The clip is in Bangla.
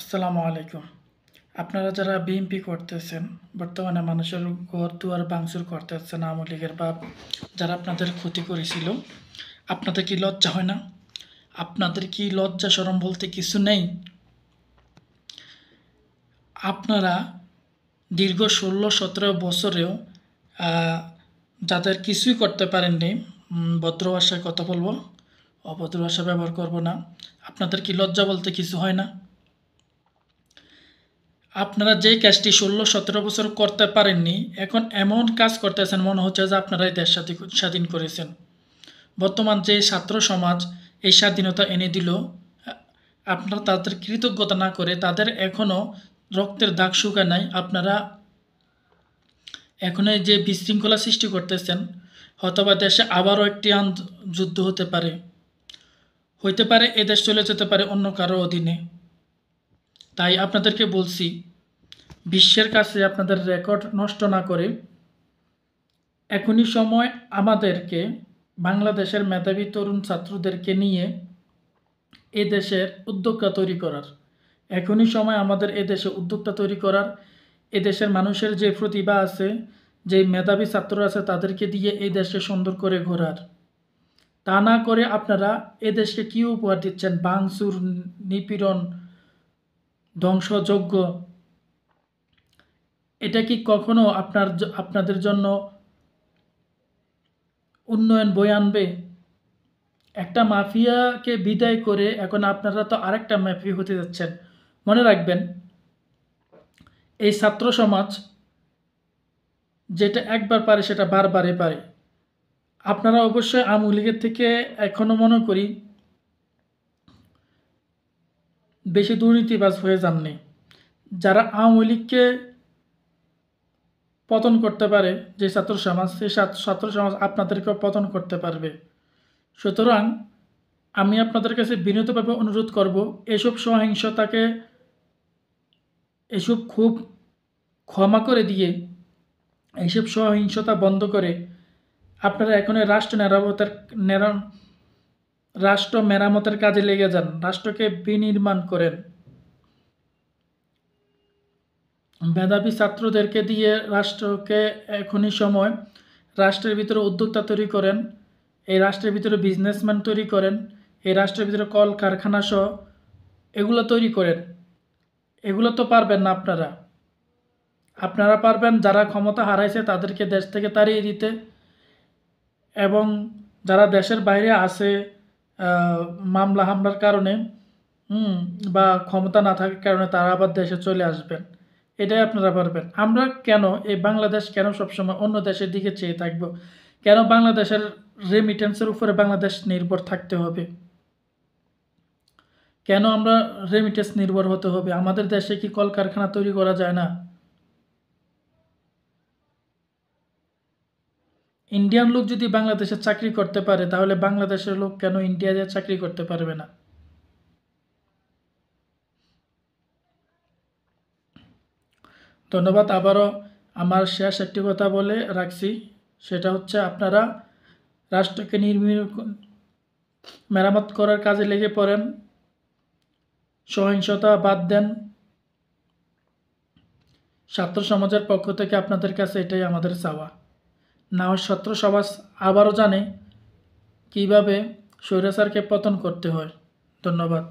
আসসালামু আলাইকুম। আপনারা যারা বিএনপি করতেছেন, বর্তমানে মানুষের ঘর-দুয়ার ভাঙচুর করতেছেন আওয়ামী লীগের বা যারা আপনাদের ক্ষতি করেছিল, আপনাদের কি লজ্জা হয় না? আপনাদের কি লজ্জা শরম বলতে কিছু নেই? আপনারা দীর্ঘ ১৬-১৭ বছরেও যাদের কিছুই করতে পারেননি, ভদ্র ভাষায় কথা বলবো, অভদ্র ভাষা ব্যবহার করব না। আপনাদের কি লজ্জা বলতে কিছু হয় না? আপনারা যে কাজটি ১৬-১৭ বছর করতে পারেননি, এখন এমন কাজ করতেছেন মনে হচ্ছে যে আপনারাই দেশ স্বাধীন করেছেন। বর্তমান যে ছাত্র সমাজ এই স্বাধীনতা এনে দিল, আপনারা তাদের কৃতজ্ঞতা না করে তাদের এখনও রক্তের দাগ শুকায় নাই। আপনারা এখন যে বিশৃঙ্খলা সৃষ্টি করতেছেন, হয়তোবা দেশে আবারও একটি যুদ্ধ হতে পারে এদেশ চলে যেতে পারে অন্য কারো অধীনে। তাই আপনাদেরকে বলছি, বিশ্বের কাছে আপনাদের রেকর্ড নষ্ট না করে এখনই সময় আমাদেরকে বাংলাদেশের মেধাবী তরুণ ছাত্রদেরকে নিয়ে এ দেশের উদ্যোক্তা তৈরি করার। এখনই সময় আমাদের এদেশে উদ্যোক্তা তৈরি করার, এদেশের মানুষের যে প্রতিভা আছে, যে মেধাবী ছাত্র আছে তাদেরকে দিয়ে এই দেশকে সুন্দর করে ঘোরার। তা না করে আপনারা এদেশকে কী উপহার দিচ্ছেন? ভাঙচুর, নিপীড়ন, ধ্বংসযজ্ঞ। এটা কি কখনো আপনাদের জন্য উন্নয়ন বয়ে আনবে? একটা মাফিয়াকে বিদায় করে এখন আপনারা তো আরেকটা মাফিয়া হতে যাচ্ছেন। মনে রাখবেন, এই ছাত্র সমাজ যেটা একবার পারে সেটা বারবারই পারে। আপনারা অবশ্যই আওয়ামী লীগের থেকে এখনও মনে করি বেশি দুর্নীতিবাজ হয়ে যাননি। যারা আওয়ামী লীগকে পতন করতে পারে, যে ছাত্র সমাজ, সেই ছাত্র সমাজ আপনাদেরকেও পতন করতে পারবে। সুতরাং আমি আপনাদের কাছে বিনীতভাবে অনুরোধ করব, এসব সহিংসতাকে, এসব খুব ক্ষমা করে দিয়ে এইসব সহিংসতা বন্ধ করে আপনারা এখন রাষ্ট্র মেরামতের কাজে লেগে যান। রাষ্ট্রকে বিনির্মাণ করেন। মেধাবী ছাত্রদেরকে দিয়ে রাষ্ট্রকে এখনই সময় রাষ্ট্রের ভিতরে উদ্যোক্তা তৈরি করেন, এই রাষ্ট্রের ভিতরে বিজনেসম্যান তৈরি করেন, এই রাষ্ট্রের ভিতরে কল কারখানা সহ এগুলো তৈরি করেন। এগুলো তো পারবেন না আপনারা পারবেন যারা ক্ষমতা হারাইছে তাদেরকে দেশ থেকে তাড়িয়ে দিতে, এবং যারা দেশের বাইরে আছে মামলা হামলার কারণে বা ক্ষমতা না থাকার কারণে তারা আবার দেশে চলে আসবেন। এটাই আপনারা পারবেন। আমরা কেন এই বাংলাদেশ কেন সবসময় অন্য দেশের দিকে চেয়ে থাকবো? কেন বাংলাদেশের রেমিটেন্সের উপরে বাংলাদেশ নির্ভর থাকতে হবে? কেন আমরা রেমিটেন্স নির্ভর হতে হবে? আমাদের দেশে কি কলকারখানা তৈরি করা যায় না? ইন্ডিয়ান লোক যদি বাংলাদেশে চাকরি করতে পারে, তাহলে বাংলাদেশের লোক কেন ইন্ডিয়াতে চাকরি করতে পারবে না? ধন্যবাদ। আবারও আমার শেষ একটি কথা বলে রাখছি, সেটা হচ্ছে আপনারা রাষ্ট্রকে মেরামত করার কাজে লেগে পড়েন, সহিংসতা বাদ দেন। ছাত্র সমাজের পক্ষ থেকে আপনাদের কাছে এটাই আমাদের চাওয়া। না হয় ছাত্র সমাজ আবারও জানে কীভাবে স্বৈরাচারকে পতন করতে হয়। ধন্যবাদ।